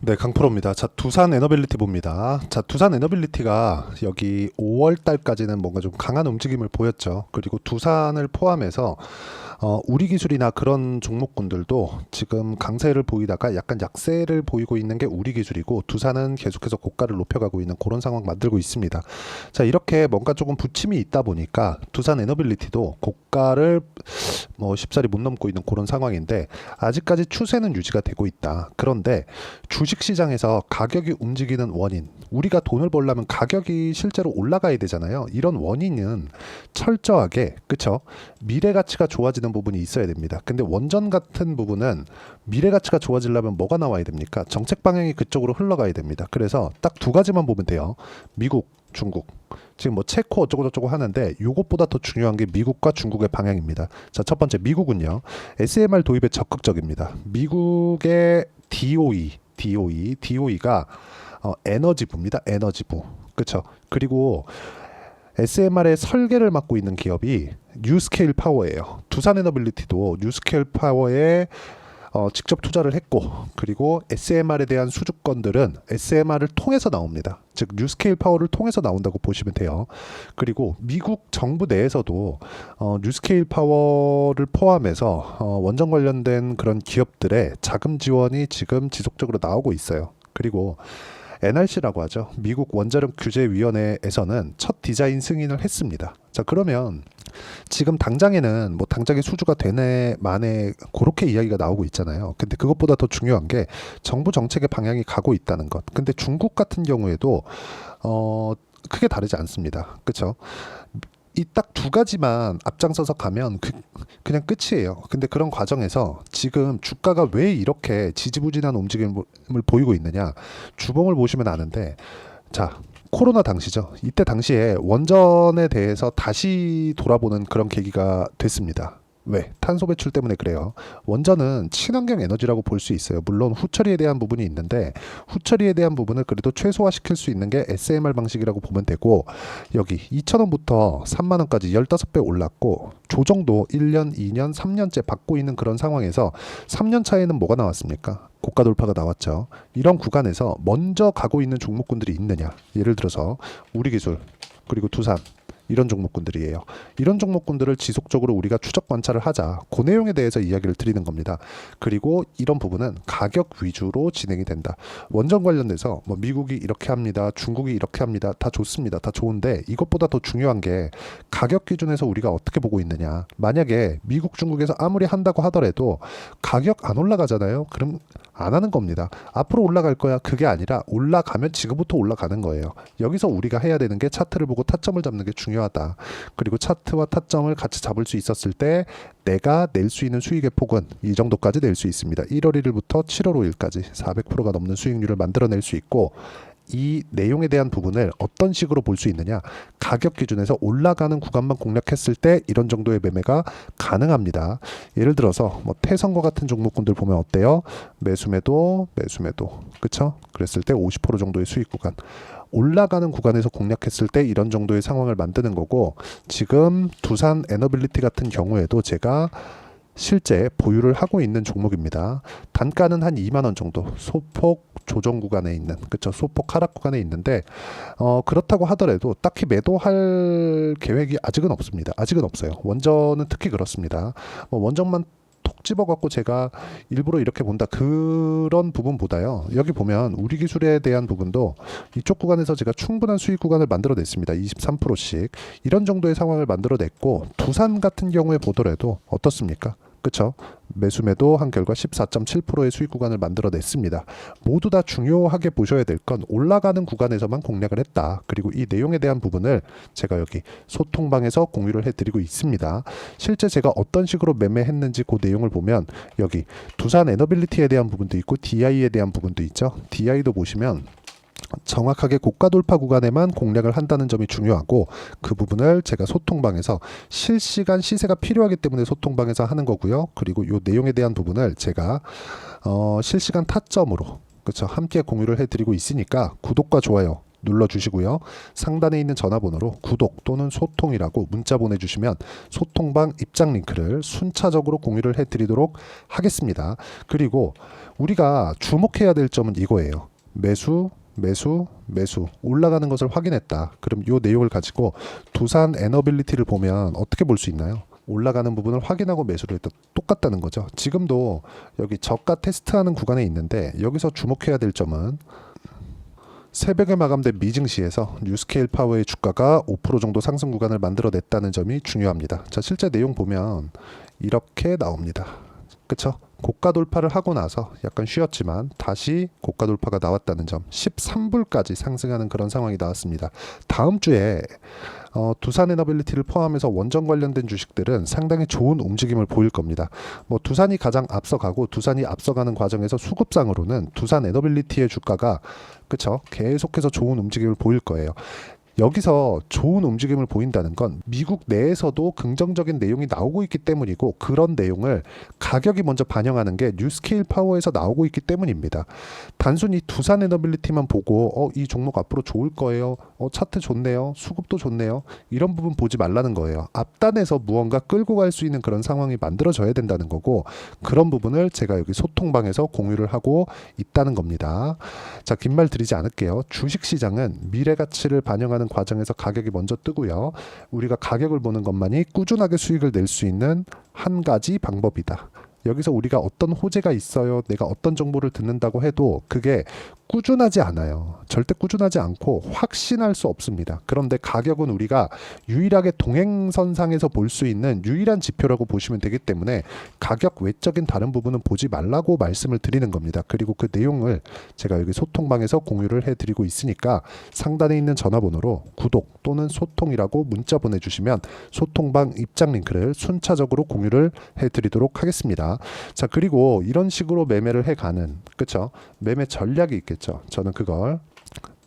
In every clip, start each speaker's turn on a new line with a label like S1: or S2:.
S1: 네, 강프로입니다. 자, 두산 에너빌리티 봅니다. 자, 두산 에너빌리티가 여기 5월 달까지는 뭔가 좀 강한 움직임을 보였죠. 그리고 두산을 포함해서 우리 기술이나 그런 종목군들도 지금 강세를 보이다가 약간 약세를 보이고 있는 게 우리 기술이고, 두산은 계속해서 고가를 높여가고 있는 그런 상황 만들고 있습니다. 자, 이렇게 뭔가 조금 부침이 있다 보니까 두산 에너빌리티도 고가를 뭐 쉽사리 못 넘고 있는 그런 상황인데, 아직까지 추세는 유지가 되고 있다. 그런데 주식시장에서 가격이 움직이는 원인, 우리가 돈을 벌려면 가격이 실제로 올라가야 되잖아요. 이런 원인은 철저하게, 그쵸, 미래 가치가 좋아지는 부분이 있어야 됩니다. 근데 원전 같은 부분은 미래 가치가 좋아지려면 뭐가 나와야 됩니까? 정책 방향이 그쪽으로 흘러가야 됩니다. 그래서 딱 두 가지만 보면 돼요. 미국, 중국. 지금 뭐 체코 어쩌고저쩌고 하는데, 이것보다 더 중요한 게 미국과 중국의 방향입니다. 자, 첫 번째 미국은요, SMR 도입에 적극적입니다. 미국의 DOE가 에너지부입니다. 에너지부. 그쵸? 그리고 SMR의 설계를 맡고 있는 기업이 뉴스케일 파워예요. 두산 에너빌리티도 뉴스케일 파워에 직접 투자를 했고, 그리고 SMR에 대한 수주권들은 SMR을 통해서 나옵니다. 즉 뉴스케일 파워를 통해서 나온다고 보시면 돼요. 그리고 미국 정부 내에서도 뉴스케일 파워를 포함해서 원전 관련된 그런 기업들의 자금 지원이 지금 지속적으로 나오고 있어요. 그리고 NRC라고 하죠. 미국 원자력 규제위원회에서는 첫 디자인 승인을 했습니다. 자, 그러면 지금 당장에는 뭐 당장에 수주가 되네 마네 그렇게 이야기가 나오고 있잖아요. 근데 그것보다 더 중요한 게 정부 정책의 방향이 가고 있다는 것. 근데 중국 같은 경우에도 크게 다르지 않습니다. 그렇죠? 이 딱 두 가지만 앞장서서 가면 그냥 끝이에요. 근데 그런 과정에서 지금 주가가 왜 이렇게 지지부진한 움직임을 보이고 있느냐, 주봉을 보시면 아는데, 자, 코로나 당시죠. 이때 당시에 원전에 대해서 다시 돌아보는 그런 계기가 됐습니다. 왜? 탄소 배출 때문에 그래요. 원전은 친환경 에너지라고 볼 수 있어요. 물론 후처리에 대한 부분이 있는데, 후처리에 대한 부분을 그래도 최소화시킬 수 있는 게 SMR 방식이라고 보면 되고, 여기 2,000원부터 3만원까지 15배 올랐고, 조정도 1년, 2년, 3년째 받고 있는 그런 상황에서 3년 차에는 뭐가 나왔습니까? 고가 돌파가 나왔죠. 이런 구간에서 먼저 가고 있는 종목군들이 있느냐? 예를 들어서 우리기술, 그리고 두산, 이런 종목군들이에요. 이런 종목군들을 지속적으로 우리가 추적 관찰을 하자, 그 내용에 대해서 이야기를 드리는 겁니다. 그리고 이런 부분은 가격 위주로 진행이 된다. 원전 관련돼서 뭐 미국이 이렇게 합니다, 중국이 이렇게 합니다, 다 좋습니다, 다 좋은데, 이것보다 더 중요한 게 가격 기준에서 우리가 어떻게 보고 있느냐. 만약에 미국, 중국에서 아무리 한다고 하더라도 가격 안 올라가잖아요. 그럼 안 하는 겁니다. 앞으로 올라갈 거야, 그게 아니라 올라가면 지금부터 올라가는 거예요. 여기서 우리가 해야 되는 게 차트를 보고 타점을 잡는 게 중요하다. 그리고 차트와 타점을 같이 잡을 수 있었을 때 내가 낼 수 있는 수익의 폭은 이 정도까지 낼 수 있습니다. 1월 1일부터 7월 5일까지 400%가 넘는 수익률을 만들어낼 수 있고, 이 내용에 대한 부분을 어떤 식으로 볼 수 있느냐, 가격 기준에서 올라가는 구간만 공략했을 때 이런 정도의 매매가 가능합니다. 예를 들어서 뭐 태성과 같은 종목군들 보면 어때요? 매수매도 그쵸? 그랬을 때 50% 정도의 수익 구간, 올라가는 구간에서 공략했을 때 이런 정도의 상황을 만드는 거고, 지금 두산 에너빌리티 같은 경우에도 제가 실제 보유를 하고 있는 종목입니다. 단가는 한 2만 원 정도, 소폭 조정 구간에 있는, 그쵸, 소폭 하락 구간에 있는데, 그렇다고 하더라도 딱히 매도할 계획이 아직은 없습니다. 아직은 없어요. 원전은 특히 그렇습니다. 뭐 원전만 톡 집어갖고 제가 일부러 이렇게 본다, 그런 부분보다요, 여기 보면 우리 기술에 대한 부분도 이쪽 구간에서 제가 충분한 수익 구간을 만들어냈습니다. 23%씩 이런 정도의 상황을 만들어냈고, 두산 같은 경우에 보더라도 어떻습니까? 그쵸? 매수매도 한 결과 14.7%의 수익 구간을 만들어냈습니다. 모두 다 중요하게 보셔야 될 건 올라가는 구간에서만 공략을 했다. 그리고 이 내용에 대한 부분을 제가 여기 소통방에서 공유를 해드리고 있습니다. 실제 제가 어떤 식으로 매매했는지 그 내용을 보면 여기 두산 에너빌리티에 대한 부분도 있고 DI에 대한 부분도 있죠. DI도 보시면 정확하게 고가 돌파 구간에만 공략을 한다는 점이 중요하고, 그 부분을 제가 소통방에서 실시간 시세가 필요하기 때문에 소통방에서 하는 거고요. 그리고 이 내용에 대한 부분을 제가 실시간 타점으로, 그렇죠, 함께 공유를 해드리고 있으니까 구독과 좋아요 눌러주시고요. 상단에 있는 전화번호로 구독 또는 소통이라고 문자 보내주시면 소통방 입장 링크를 순차적으로 공유를 해드리도록 하겠습니다. 그리고 우리가 주목해야 될 점은 이거예요. 매수, 매수, 매수 올라가는 것을 확인했다. 그럼 이 내용을 가지고 두산 에너빌리티를 보면 어떻게 볼 수 있나요? 올라가는 부분을 확인하고 매수를 했다. 똑같다는 거죠. 지금도 여기 저가 테스트하는 구간에 있는데 여기서 주목해야 될 점은 새벽에 마감된 미증시에서 뉴스케일 파워의 주가가 5% 정도 상승 구간을 만들어냈다는 점이 중요합니다. 자, 실제 내용 보면 이렇게 나옵니다. 그쵸? 고가 돌파를 하고 나서 약간 쉬었지만 다시 고가 돌파가 나왔다는 점, 13불까지 상승하는 그런 상황이 나왔습니다. 다음 주에 두산에너빌리티를 포함해서 원전 관련된 주식들은 상당히 좋은 움직임을 보일 겁니다. 뭐 두산이 가장 앞서가고 두산이 앞서가는 과정에서 수급상으로는 두산에너빌리티의 주가가 그쵸? 계속해서 좋은 움직임을 보일 거예요. 여기서 좋은 움직임을 보인다는 건 미국 내에서도 긍정적인 내용이 나오고 있기 때문이고 그런 내용을 가격이 먼저 반영하는 게 뉴스케일 파워에서 나오고 있기 때문입니다. 단순히 두산에너빌리티만 보고 이 종목 앞으로 좋을 거예요. 차트 좋네요. 수급도 좋네요. 이런 부분 보지 말라는 거예요. 앞단에서 무언가 끌고 갈 수 있는 그런 상황이 만들어져야 된다는 거고 그런 부분을 제가 여기 소통방에서 공유를 하고 있다는 겁니다. 자, 긴 말 드리지 않을게요. 주식시장은 미래가치를 반영하는 과정에서 가격이 먼저 뜨고요. 우리가 가격을 보는 것만이 꾸준하게 수익을 낼 수 있는 한 가지 방법이다. 여기서 우리가 어떤 호재가 있어요. 내가 어떤 정보를 듣는다고 해도 그게 꾸준하지 않아요. 절대 꾸준하지 않고 확신할 수 없습니다. 그런데 가격은 우리가 유일하게 동행선상에서 볼 수 있는 유일한 지표라고 보시면 되기 때문에 가격 외적인 다른 부분은 보지 말라고 말씀을 드리는 겁니다. 그리고 그 내용을 제가 여기 소통방에서 공유를 해드리고 있으니까 상단에 있는 전화번호로 구독 또는 소통이라고 문자 보내주시면 소통방 입장 링크를 순차적으로 공유를 해드리도록 하겠습니다. 자, 그리고 이런 식으로 매매를 해가는 그쵸? 매매 전략이 있겠죠. 저는 그걸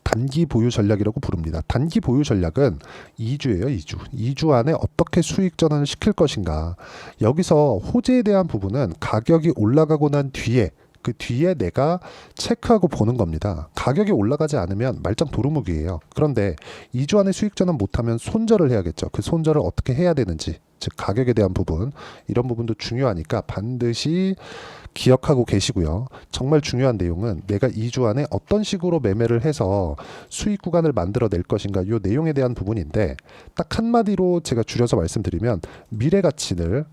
S1: 단기 보유 전략이라고 부릅니다. 단기 보유 전략은 2주예요. 2주 안에 어떻게 수익 전환을 시킬 것인가. 여기서 호재에 대한 부분은 가격이 올라가고 난 뒤에 그 뒤에 내가 체크하고 보는 겁니다. 가격이 올라가지 않으면 말짱 도루묵이에요. 그런데 2주 안에 수익 전환 못하면 손절을 해야겠죠. 그 손절을 어떻게 해야 되는지, 즉 가격에 대한 부분, 이런 부분도 중요하니까 반드시 기억하고 계시고요. 정말 중요한 내용은 내가 2주 안에 어떤 식으로 매매를 해서 수익 구간을 만들어낼 것인가, 이 내용에 대한 부분인데 딱 한마디로 제가 줄여서 말씀드리면 미래 가치를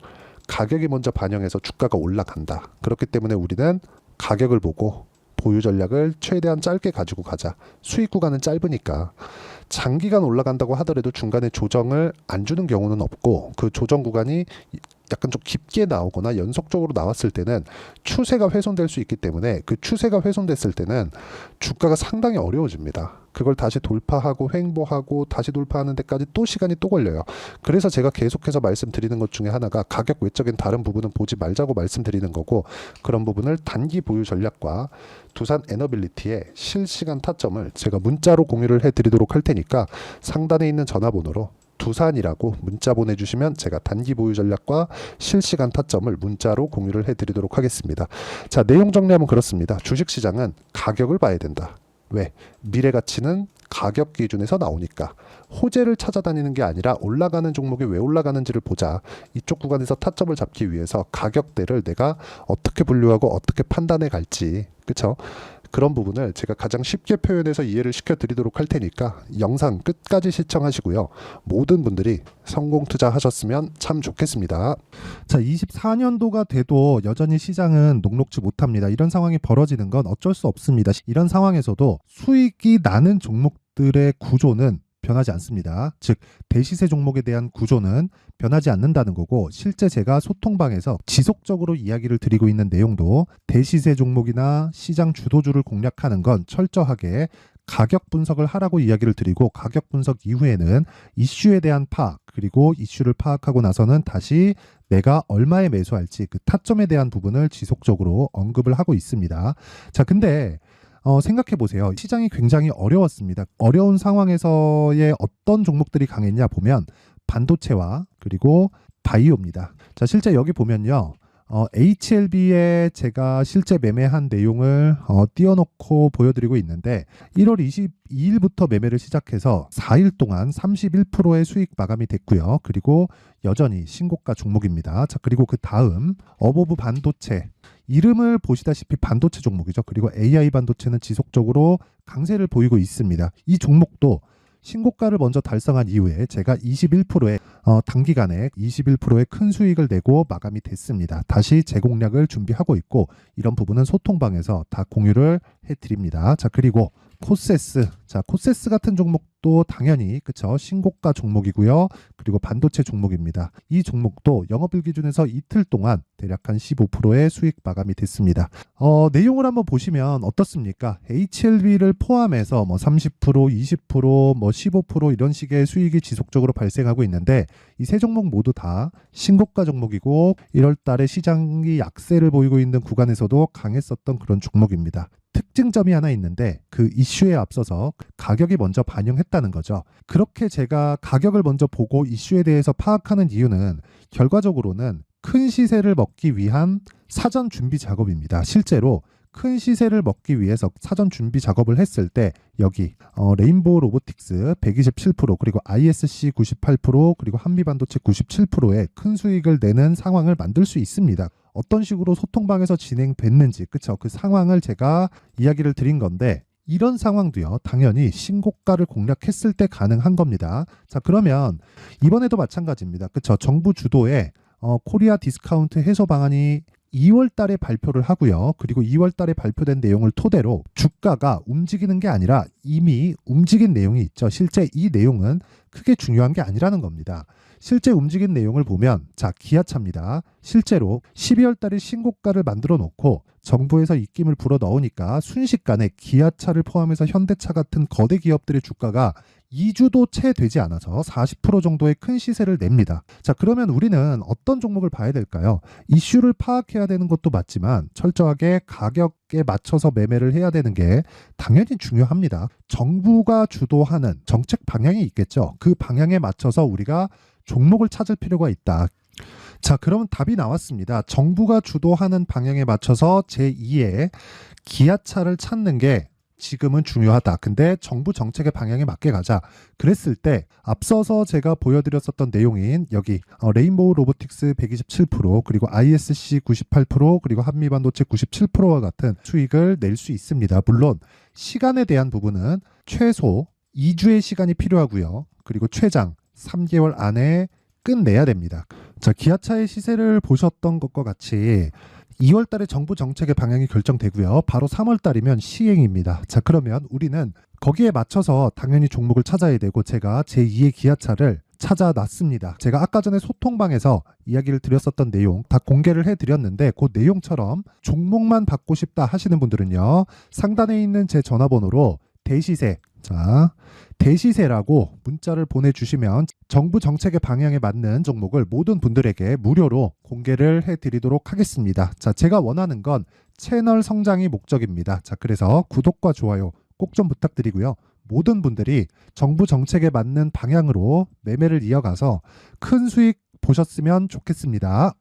S1: 가격이 먼저 반영해서 주가가 올라간다. 그렇기 때문에 우리는 가격을 보고 보유 전략을 최대한 짧게 가지고 가자. 수익 구간은 짧으니까. 장기간 올라간다고 하더라도 중간에 조정을 안 주는 경우는 없고 그 조정 구간이 약간 좀 깊게 나오거나 연속적으로 나왔을 때는 추세가 훼손될 수 있기 때문에 그 추세가 훼손됐을 때는 주가가 상당히 어려워집니다. 그걸 다시 돌파하고 횡보하고 다시 돌파하는 데까지 또 시간이 또 걸려요. 그래서 제가 계속해서 말씀드리는 것 중에 하나가 가격 외적인 다른 부분은 보지 말자고 말씀드리는 거고 그런 부분을 단기 보유 전략과 두산 에너빌리티의 실시간 타점을 제가 문자로 공유를 해드리도록 할 테니까 상단에 있는 전화번호로 두산이라고 문자 보내주시면 제가 단기 보유 전략과 실시간 타점을 문자로 공유를 해드리도록 하겠습니다. 자, 내용 정리하면 그렇습니다. 주식시장은 가격을 봐야 된다. 왜? 미래 가치는 가격 기준에서 나오니까 호재를 찾아다니는 게 아니라 올라가는 종목이 왜 올라가는지를 보자. 이쪽 구간에서 타점을 잡기 위해서 가격대를 내가 어떻게 분류하고 어떻게 판단해 갈지, 그쵸? 그런 부분을 제가 가장 쉽게 표현해서 이해를 시켜드리도록 할 테니까 영상 끝까지 시청하시고요. 모든 분들이 성공 투자하셨으면 참 좋겠습니다.
S2: 자, 24년도가 돼도 여전히 시장은 녹록지 못합니다. 이런 상황이 벌어지는 건 어쩔 수 없습니다. 이런 상황에서도 수익이 나는 종목들의 구조는 변하지 않습니다. 즉 대시세 종목에 대한 구조는 변하지 않는다는 거고 실제 제가 소통방에서 지속적으로 이야기를 드리고 있는 내용도 대시세 종목이나 시장 주도주를 공략하는 건 철저하게 가격 분석을 하라고 이야기를 드리고 가격 분석 이후에는 이슈에 대한 파악 그리고 이슈를 파악하고 나서는 다시 내가 얼마에 매수할지 그 타점에 대한 부분을 지속적으로 언급을 하고 있습니다. 자, 근데 생각해 보세요. 시장이 굉장히 어려웠습니다. 어려운 상황에서의 어떤 종목들이 강했냐 보면 반도체와 그리고 바이오입니다. 자, 실제 여기 보면요. HLB에 제가 실제 매매한 내용을 띄워놓고 보여드리고 있는데 1월 22일부터 매매를 시작해서 4일 동안 31%의 수익 마감이 됐고요. 그리고 여전히 신고가 종목입니다. 자, 그리고 그 다음 어보브 반도체 이름을 보시다시피 반도체 종목이죠. 그리고 AI 반도체는 지속적으로 강세를 보이고 있습니다. 이 종목도 신고가를 먼저 달성한 이후에 제가 21%의 단기간에 21%의 큰 수익을 내고 마감이 됐습니다. 다시 재공략을 준비하고 있고 이런 부분은 소통방에서 다 공유를 해드립니다. 자, 그리고 코세스. 자, 코세스 같은 종목도 당연히 그쵸 신고가 종목이고요. 그리고 반도체 종목입니다. 이 종목도 영업일 기준에서 이틀 동안 대략 한 15%의 수익 마감이 됐습니다. 내용을 한번 보시면 어떻습니까? HLB를 포함해서 뭐 30%, 20%, 뭐 15% 이런 식의 수익이 지속적으로 발생하고 있는데 이 세 종목 모두 다 신고가 종목이고 1월 달에 시장이 약세를 보이고 있는 구간에서도 강했었던 그런 종목입니다. 특징점이 하나 있는데 그 이슈에 앞서서 가격이 먼저 반영했다는 거죠. 그렇게 제가 가격을 먼저 보고 이슈에 대해서 파악하는 이유는 결과적으로는 큰 시세를 먹기 위한 사전 준비 작업입니다. 실제로 큰 시세를 먹기 위해서 사전 준비 작업을 했을 때 여기 레인보우 로보틱스 127% 그리고 ISC 98% 그리고 한미반도체 97%의 큰 수익을 내는 상황을 만들 수 있습니다. 어떤 식으로 소통방에서 진행됐는지 그쵸 그 상황을 제가 이야기를 드린 건데 이런 상황도요 당연히 신고가를 공략했을 때 가능한 겁니다. 자, 그러면 이번에도 마찬가지입니다. 그쵸 정부 주도의 코리아 디스카운트 해소 방안이 2월 달에 발표를 하고요. 그리고 2월 달에 발표된 내용을 토대로 주가가 움직이는 게 아니라 이미 움직인 내용이 있죠. 실제 이 내용은 크게 중요한 게 아니라는 겁니다. 실제 움직인 내용을 보면 자, 기아차입니다. 실제로 12월 달에 신고가를 만들어 놓고 정부에서 입김을 불어 넣으니까 순식간에 기아차를 포함해서 현대차 같은 거대 기업들의 주가가 2주도 채 되지 않아서 40% 정도의 큰 시세를 냅니다. 자, 그러면 우리는 어떤 종목을 봐야 될까요? 이슈를 파악해야 되는 것도 맞지만 철저하게 가격에 맞춰서 매매를 해야 되는 게 당연히 중요합니다. 정부가 주도하는 정책 방향이 있겠죠. 그 방향에 맞춰서 우리가 종목을 찾을 필요가 있다. 자, 그러면 답이 나왔습니다. 정부가 주도하는 방향에 맞춰서 제2의 기아차를 찾는 게 지금은 중요하다. 근데 정부 정책의 방향에 맞게 가자. 그랬을 때 앞서서 제가 보여드렸었던 내용인 여기 레인보우 로보틱스 127% 그리고 ISC 98% 그리고 한미반도체 97%와 같은 수익을 낼 수 있습니다. 물론 시간에 대한 부분은 최소 2주의 시간이 필요하고요. 그리고 최장 3개월 안에 끝내야 됩니다. 자, 기아차의 시세를 보셨던 것과 같이 2월 달에 정부 정책의 방향이 결정되고요. 바로 3월 달이면 시행입니다. 자, 그러면 우리는 거기에 맞춰서 당연히 종목을 찾아야 되고 제가 제2의 기아차를 찾아놨습니다. 제가 아까 전에 소통방에서 이야기를 드렸었던 내용 다 공개를 해드렸는데 그 내용처럼 종목만 받고 싶다 하시는 분들은요. 상단에 있는 제 전화번호로 대시세 자, 대시세라고 문자를 보내주시면 정부 정책의 방향에 맞는 종목을 모든 분들에게 무료로 공개를 해드리도록 하겠습니다. 자, 제가 원하는 건 채널 성장이 목적입니다. 자, 그래서 구독과 좋아요 꼭 좀 부탁드리고요. 모든 분들이 정부 정책에 맞는 방향으로 매매를 이어가서 큰 수익 보셨으면 좋겠습니다.